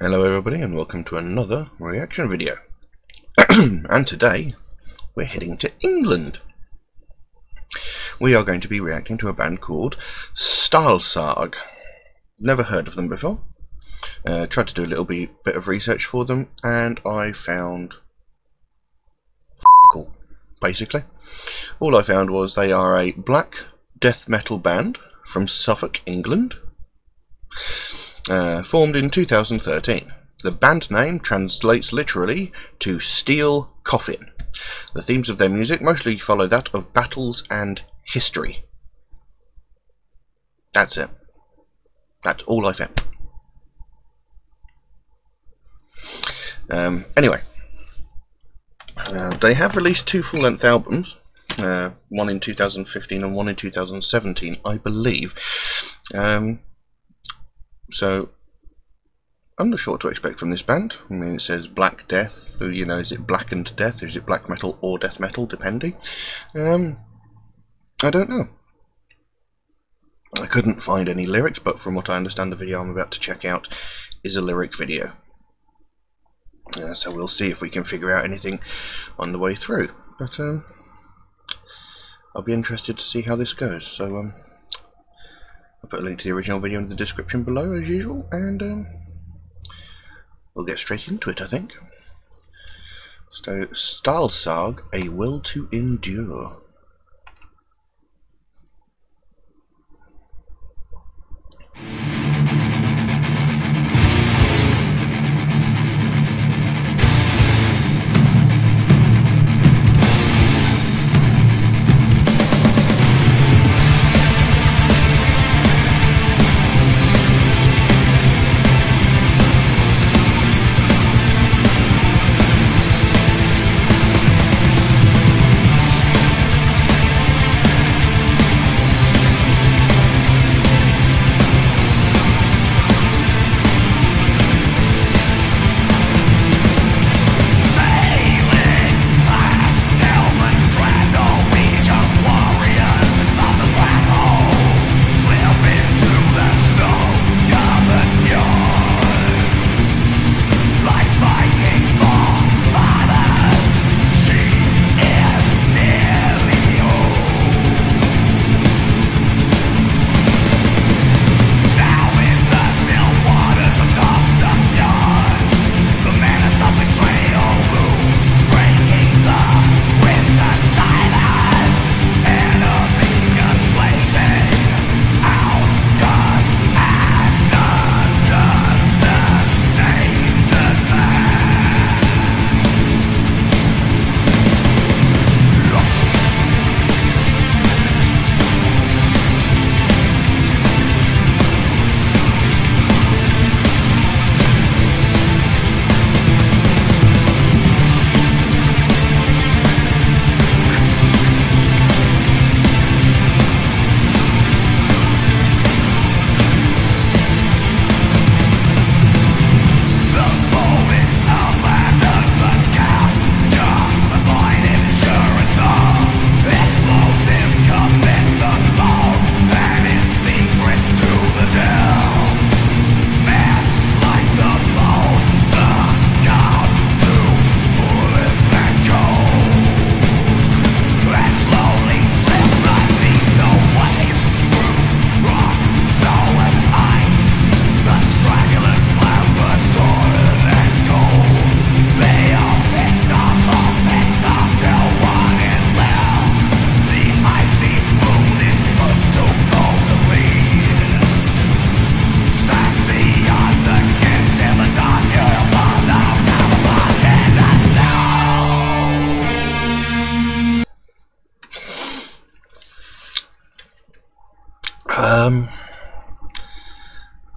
Hello everybody and welcome to another reaction video. And today we're heading to England. We are going to be reacting to a band called Stahlsarg. Never heard of them before. Tried to do a little bit of research for them and I found cool, basically. All I found was they are a black death metal band from Suffolk, England. Formed in 2013. The band name translates literally to Steel Coffin. The themes of their music mostly follow that of battles and history. That's it. That's all I found. Anyway, they have released two full-length albums, one in 2015 and one in 2017, I believe. So, I'm not sure what to expect from this band. I mean, it says Black Death, so, you know, is it blackened death, or is it black metal or death metal, depending? I don't know. I couldn't find any lyrics, but from what I understand, the video I'm about to check out is a lyric video. So we'll see if we can figure out anything on the way through. But, I'll be interested to see how this goes, so, I'll put a link to the original video in the description below, as usual, and we'll get straight into it, I think. So, Stahlsarg, A Will to Endure.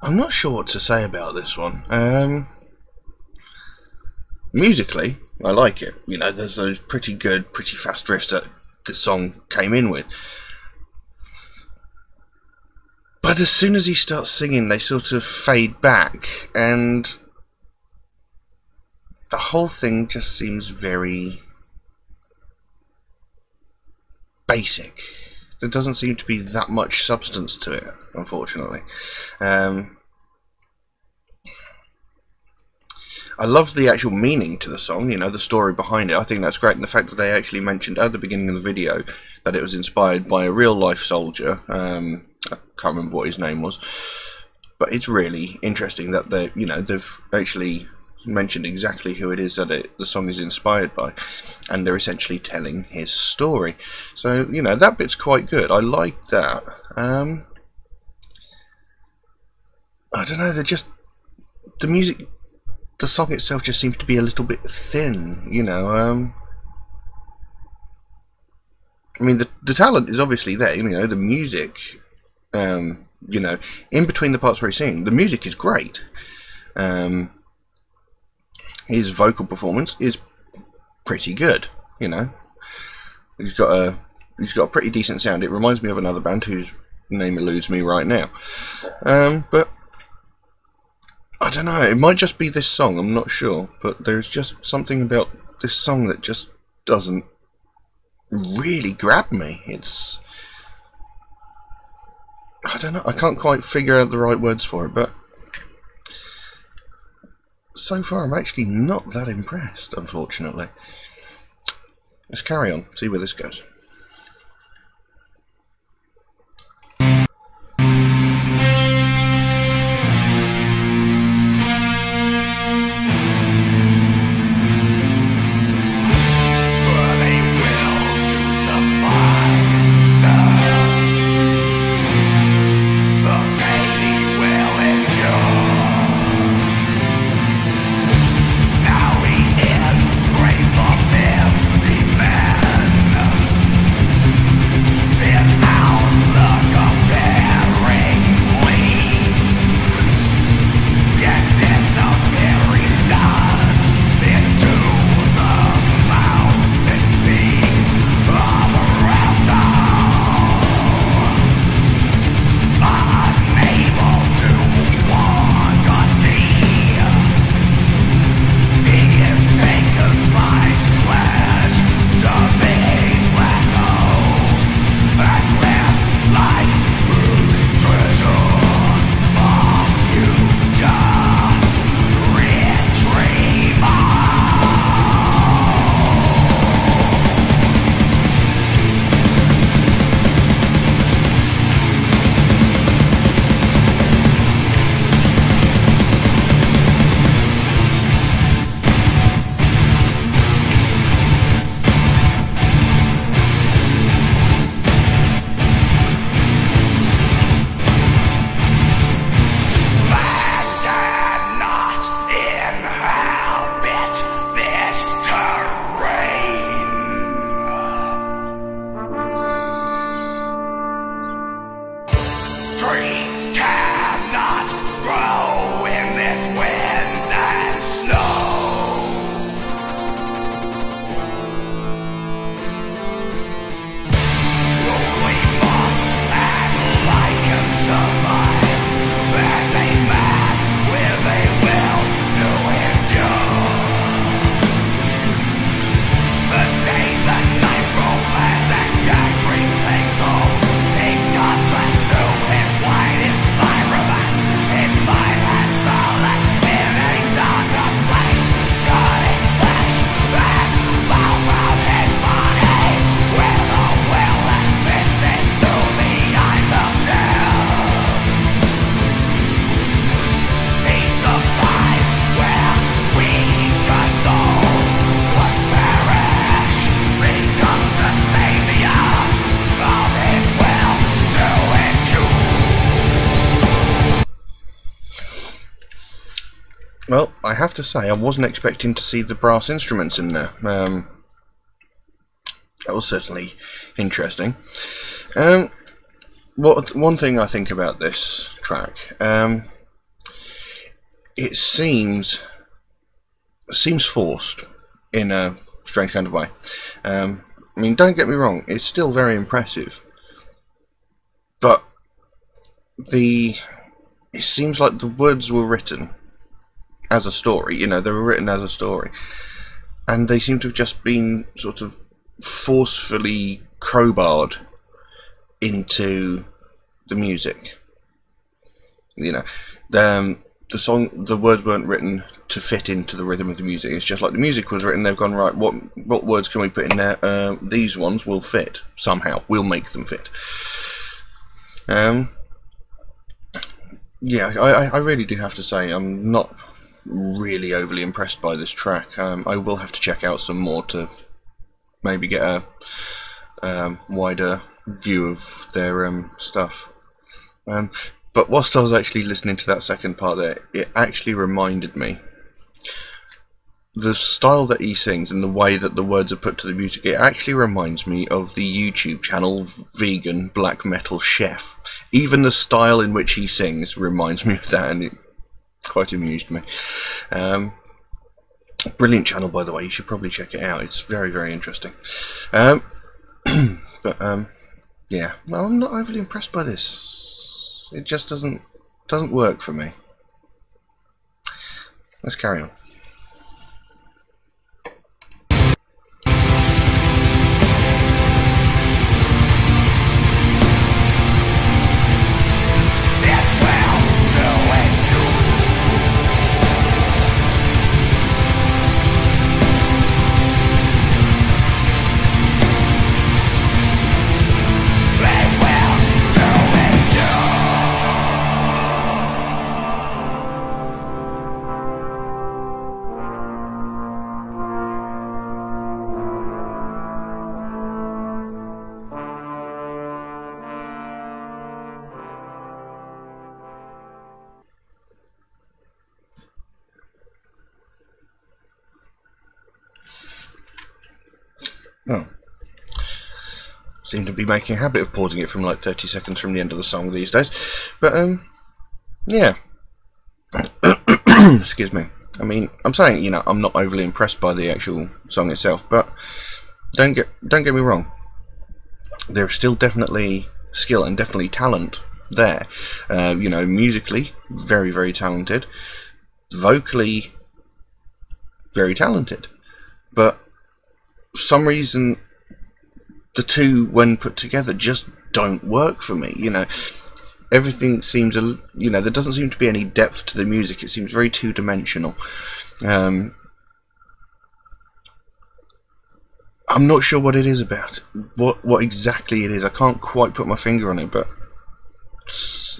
I'm not sure what to say about this one. Musically, I like it. You know, there's those pretty good, pretty fast riffs that this song came in with. But as soon as he starts singing, they sort of fade back, and the whole thing just seems very basic. There doesn't seem to be that much substance to it, unfortunately. I love the actual meaning to the song, you know, the story behind it. I think that's great, and the fact that they actually mentioned at the beginning of the video that it was inspired by a real-life soldier. I can't remember what his name was, but it's really interesting that they've actually mentioned exactly who it is that the song is inspired by, and they're essentially telling his story. So, you know, that bit's quite good. I like that. I don't know, the music, the song itself just seems to be a little bit thin, you know. I mean, the talent is obviously there, you know, the music, you know, in between the parts where he's singing, the music is great. His vocal performance is pretty good, you know. He's got a pretty decent sound. It reminds me of another band whose name eludes me right now. But I don't know, it might just be this song, I'm not sure, but there's just something about this song that just doesn't really grab me. I don't know, I can't quite figure out the right words for it, but so far I'm actually not that impressed, unfortunately. Let's carry on, see where this goes. Well, I have to say, I wasn't expecting to see the brass instruments in there. That was certainly interesting. One thing I think about this track, it seems forced in a strange kind of way. I mean, don't get me wrong, it's still very impressive, but it seems like the words were written as a story, you know, they were written as a story, and they seem to have just been sort of forcefully crowbarred into the music. You know, the words weren't written to fit into the rhythm of the music. It's just like the music was written, they've gone, right, what words can we put in there? These ones will fit somehow. We'll make them fit. Yeah, I really do have to say I'm not really overly impressed by this track. I will have to check out some more to maybe get a wider view of their stuff. But whilst I was actually listening to that second part there, it actually reminded me, the style that he sings and the way that the words are put to the music, it actually reminds me of the YouTube channel Vegan Black Metal Chef. Even the style in which he sings reminds me of that, and it quite amused me. Brilliant channel, by the way. You should probably check it out. It's very, very interesting. But yeah, well, I'm not overly impressed by this. It just doesn't work for me. Let's carry on. Oh. Seem to be making a habit of pausing it from like 30 seconds from the end of the song these days. But, yeah. Excuse me. I mean, I'm saying, you know, I'm not overly impressed by the actual song itself, but don't get me wrong. There's still definitely skill and definitely talent there. You know, musically, very, very talented. Vocally, very talented. But for some reason, the two, when put together, just don't work for me. You know, everything seems, you know, there doesn't seem to be any depth to the music. It seems very two-dimensional. I'm not sure what it is about. What exactly it is. I can't quite put my finger on it, but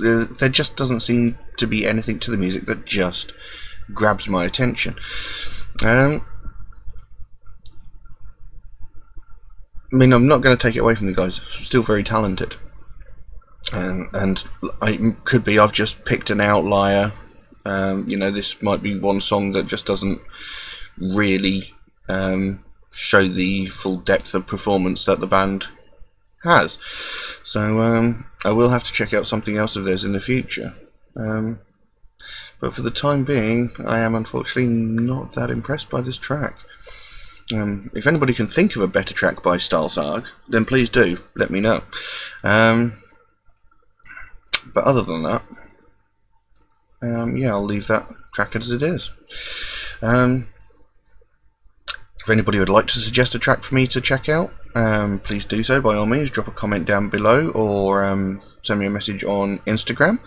there just doesn't seem to be anything to the music that just grabs my attention. I mean, I'm not going to take it away from the guys. Still very talented, and it could be I've just picked an outlier. You know, this might be one song that just doesn't really show the full depth of performance that the band has. So I will have to check out something else of theirs in the future. But for the time being, I am unfortunately not that impressed by this track. If anybody can think of a better track by Stahlsarg, then please do let me know. But other than that, yeah, I'll leave that track as it is. If anybody would like to suggest a track for me to check out, please do so by all means. Drop a comment down below, or send me a message on Instagram,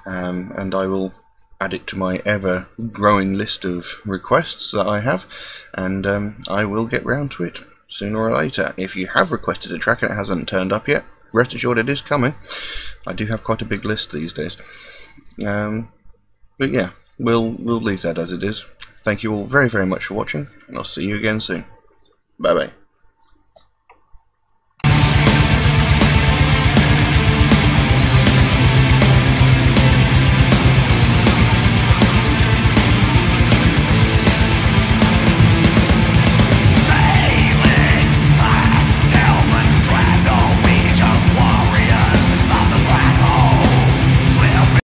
and I will add it to my ever-growing list of requests that I have, and I will get round to it sooner or later. If you have requested a track and it hasn't turned up yet, rest assured it is coming. I do have quite a big list these days. But yeah, we'll leave that as it is. Thank you all very, very much for watching, and I'll see you again soon. Bye-bye.